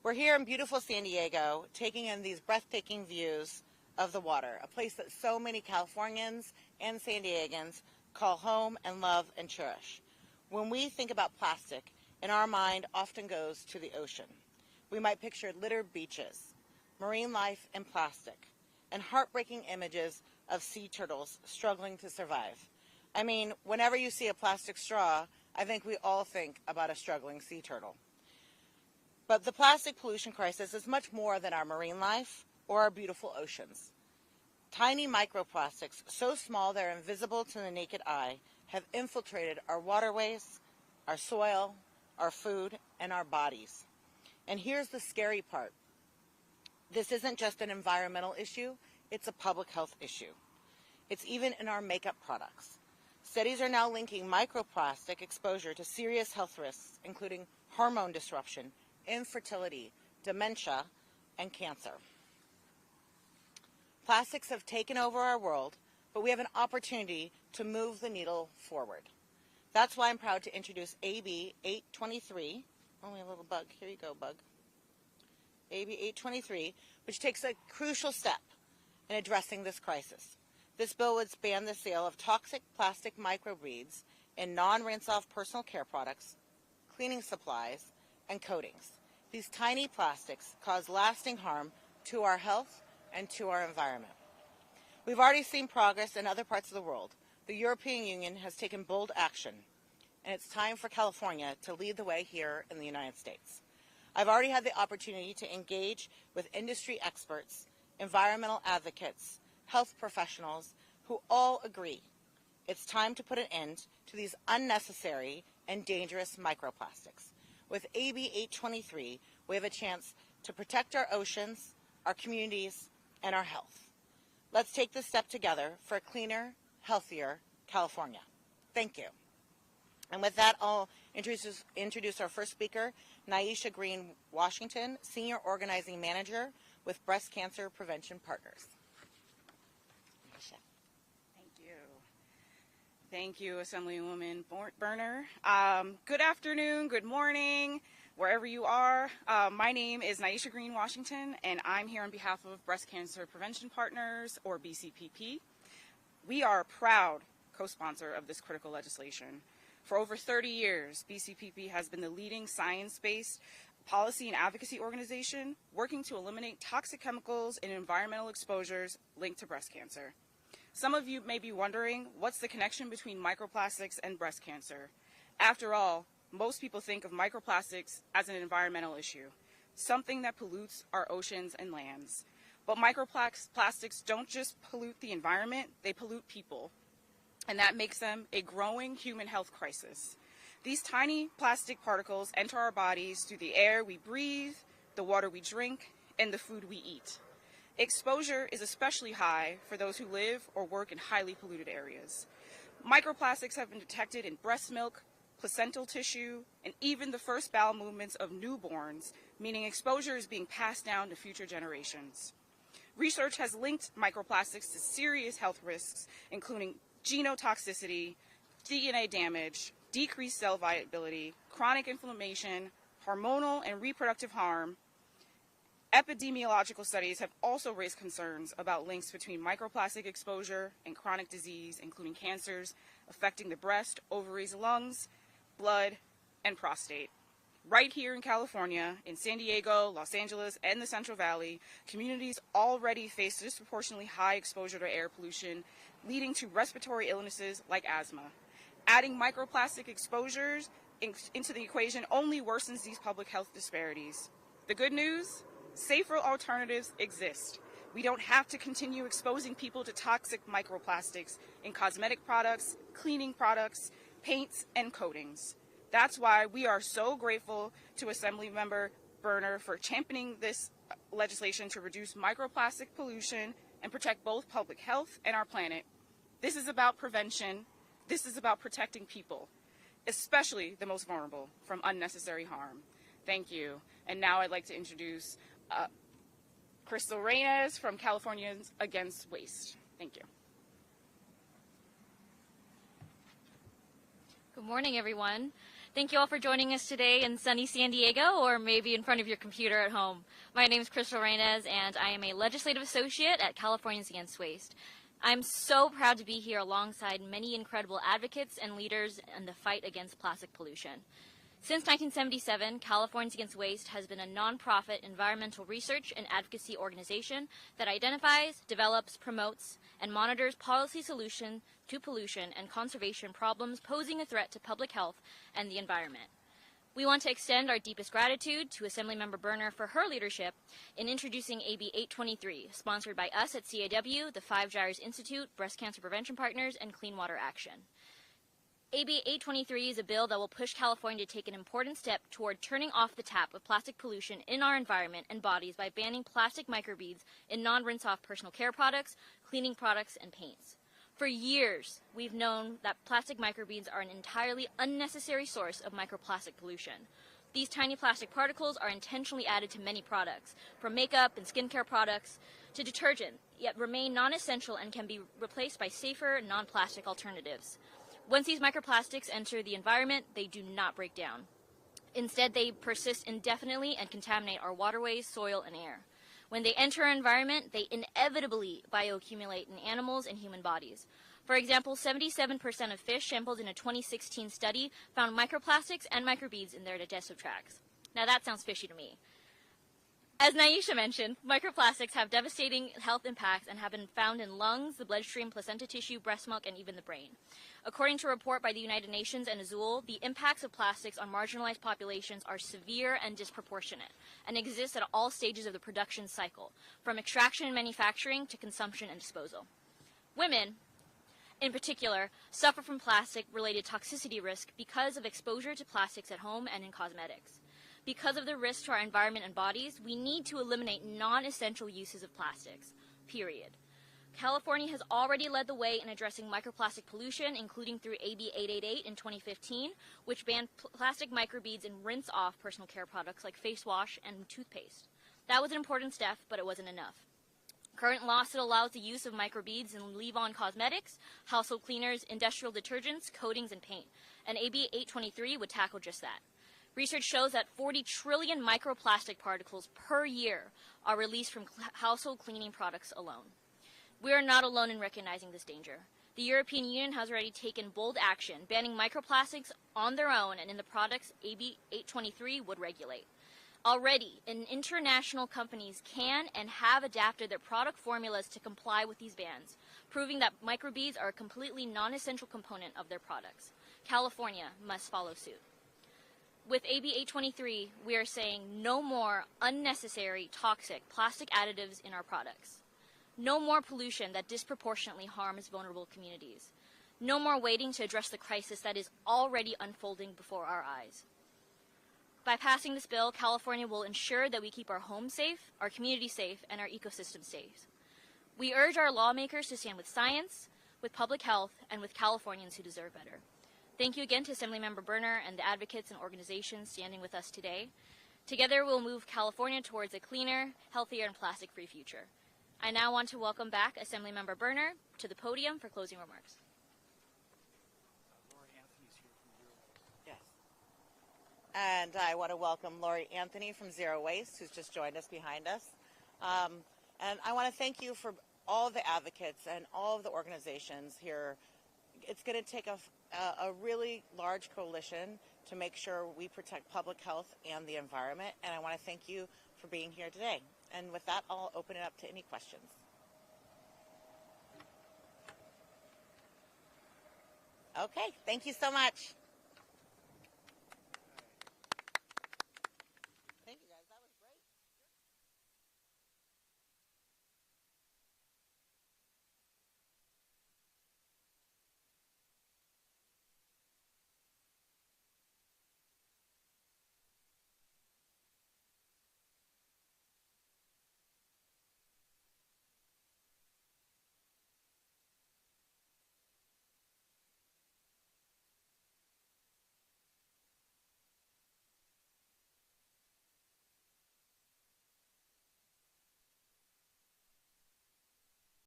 We're here in beautiful San Diego, taking in these breathtaking views of the water, a place that so many Californians and San Diegans call home and love and cherish. When we think about plastic, in our mind often goes to the ocean. We might picture littered beaches, marine life and plastic, and heartbreaking images of sea turtles struggling to survive. I mean, whenever you see a plastic straw, I think we all think about a struggling sea turtle. But the plastic pollution crisis is much more than our marine life or our beautiful oceans. Tiny microplastics, so small they're invisible to the naked eye, have infiltrated our waterways, our soil, our food, and our bodies. And here's the scary part. This isn't just an environmental issue, it's a public health issue. It's even in our makeup products. Studies are now linking microplastic exposure to serious health risks, including hormone disruption, infertility, dementia, and cancer. Plastics have taken over our world, but we have an opportunity to move the needle forward. That's why I'm proud to introduce AB 823. Only a little bug. Here you go, bug. AB 823, which takes a crucial step in addressing this crisis. This bill would ban the sale of toxic plastic microbeads in non-rinse-off personal care products, cleaning supplies, and coatings. These tiny plastics cause lasting harm to our health and to our environment. We've already seen progress in other parts of the world. The European Union has taken bold action, and it's time for California to lead the way here in the United States. I've already had the opportunity to engage with industry experts, environmental advocates, health professionals who all agree it's time to put an end to these unnecessary and dangerous microplastics. With AB 823, we have a chance to protect our oceans, our communities, and our health. Let's take this step together for a cleaner, healthier California. Thank you. And with that, I'll introduce our first speaker, Nyesha Green Washington, Senior Organizing Manager with Breast Cancer Prevention Partners. Nyesha. Thank you, Assemblywoman Boerner. Good afternoon, good morning, wherever you are. My name is Nyesha Green Washington, and I'm here on behalf of Breast Cancer Prevention Partners, or BCPP. We are a proud co-sponsor of this critical legislation. For over 30 years, BCPP has been the leading science-based policy and advocacy organization working to eliminate toxic chemicals and environmental exposures linked to breast cancer. Some of you may be wondering, what's the connection between microplastics and breast cancer? After all, most people think of microplastics as an environmental issue, something that pollutes our oceans and lands. But microplastics don't just pollute the environment, they pollute people. And that makes them a growing human health crisis. These tiny plastic particles enter our bodies through the air we breathe, the water we drink, and the food we eat. Exposure is especially high for those who live or work in highly polluted areas. Microplastics have been detected in breast milk, placental tissue, and even the first bowel movements of newborns, meaning exposure is being passed down to future generations. Research has linked microplastics to serious health risks, including genotoxicity, DNA damage, decreased cell viability, chronic inflammation, hormonal and reproductive harm. Epidemiological studies have also raised concerns about links between microplastic exposure and chronic disease, including cancers affecting the breast, ovaries, lungs, blood, and prostate. Right here in California, in San Diego, Los Angeles, and the Central Valley, communities already face disproportionately high exposure to air pollution, leading to respiratory illnesses like asthma. Adding microplastic exposures into the equation only worsens these public health disparities. The good news? Safer alternatives exist. We don't have to continue exposing people to toxic microplastics in cosmetic products, cleaning products, paints, and coatings. That's why we are so grateful to Assemblymember Boerner for championing this legislation to reduce microplastic pollution and protect both public health and our planet. This is about prevention. This is about protecting people, especially the most vulnerable, from unnecessary harm. Thank you. And now I'd like to introduce Crystal Reyes from Californians Against Waste. Thank you. Good morning, everyone. Thank you all for joining us today in sunny San Diego, or maybe in front of your computer at home. My name is Crystal Reynez, and I am a Legislative Associate at Californians Against Waste. I'm so proud to be here alongside many incredible advocates and leaders in the fight against plastic pollution. Since 1977, Californians Against Waste has been a nonprofit environmental research and advocacy organization that identifies, develops, promotes, and monitors policy solutions to pollution and conservation problems posing a threat to public health and the environment. We want to extend our deepest gratitude to Assemblymember Boerner for her leadership in introducing AB 823, sponsored by us at CAW, the Five Gyres Institute, Breast Cancer Prevention Partners, and Clean Water Action. AB 823 is a bill that will push California to take an important step toward turning off the tap of plastic pollution in our environment and bodies by banning plastic microbeads in non-rinse-off personal care products, cleaning products, and paints. For years, we've known that plastic microbeads are an entirely unnecessary source of microplastic pollution. These tiny plastic particles are intentionally added to many products, from makeup and skincare products to detergent, yet remain non-essential and can be replaced by safer, non-plastic alternatives. Once these microplastics enter the environment, they do not break down. Instead, they persist indefinitely and contaminate our waterways, soil, and air. When they enter our environment, they inevitably bioaccumulate in animals and human bodies. For example, 77% of fish sampled in a 2016 study found microplastics and microbeads in their digestive tracts. Now that sounds fishy to me. As Naisha mentioned, microplastics have devastating health impacts and have been found in lungs, the bloodstream, placenta tissue, breast milk, and even the brain. According to a report by the United Nations and Azul, the impacts of plastics on marginalized populations are severe and disproportionate and exist at all stages of the production cycle, from extraction and manufacturing to consumption and disposal. Women, in particular, suffer from plastic-related toxicity risk because of exposure to plastics at home and in cosmetics. Because of the risk to our environment and bodies, we need to eliminate non-essential uses of plastics, period. California has already led the way in addressing microplastic pollution, including through AB 888 in 2015, which banned plastic microbeads in rinse-off personal care products like face wash and toothpaste. That was an important step, but it wasn't enough. Current law still allows the use of microbeads in leave-on cosmetics, household cleaners, industrial detergents, coatings, and paint, and AB 823 would tackle just that. Research shows that 40 trillion microplastic particles per year are released from household cleaning products alone. We are not alone in recognizing this danger. The European Union has already taken bold action, banning microplastics on their own and in the products AB 823 would regulate. Already, international companies can and have adapted their product formulas to comply with these bans, proving that microbeads are a completely non-essential component of their products. California must follow suit. With AB 823, we are saying no more unnecessary toxic plastic additives in our products. No more pollution that disproportionately harms vulnerable communities. No more waiting to address the crisis that is already unfolding before our eyes. By passing this bill, California will ensure that we keep our homes safe, our communities safe, and our ecosystem safe. We urge our lawmakers to stand with science, with public health, and with Californians who deserve better. Thank you again to Assemblymember Boerner and the advocates and organizations standing with us today. Together, we'll move California towards a cleaner, healthier, and plastic-free future. I now want to welcome back Assemblymember Boerner to the podium for closing remarks. Yes. And I want to welcome Lori Anthony from Zero Waste, who's just joined us behind us. And I want to thank you for all the advocates and all of the organizations here. It's going to take a really large coalition to make sure we protect public health and the environment. And I want to thank you for being here today. And with that, I'll open it up to any questions. Okay, thank you so much.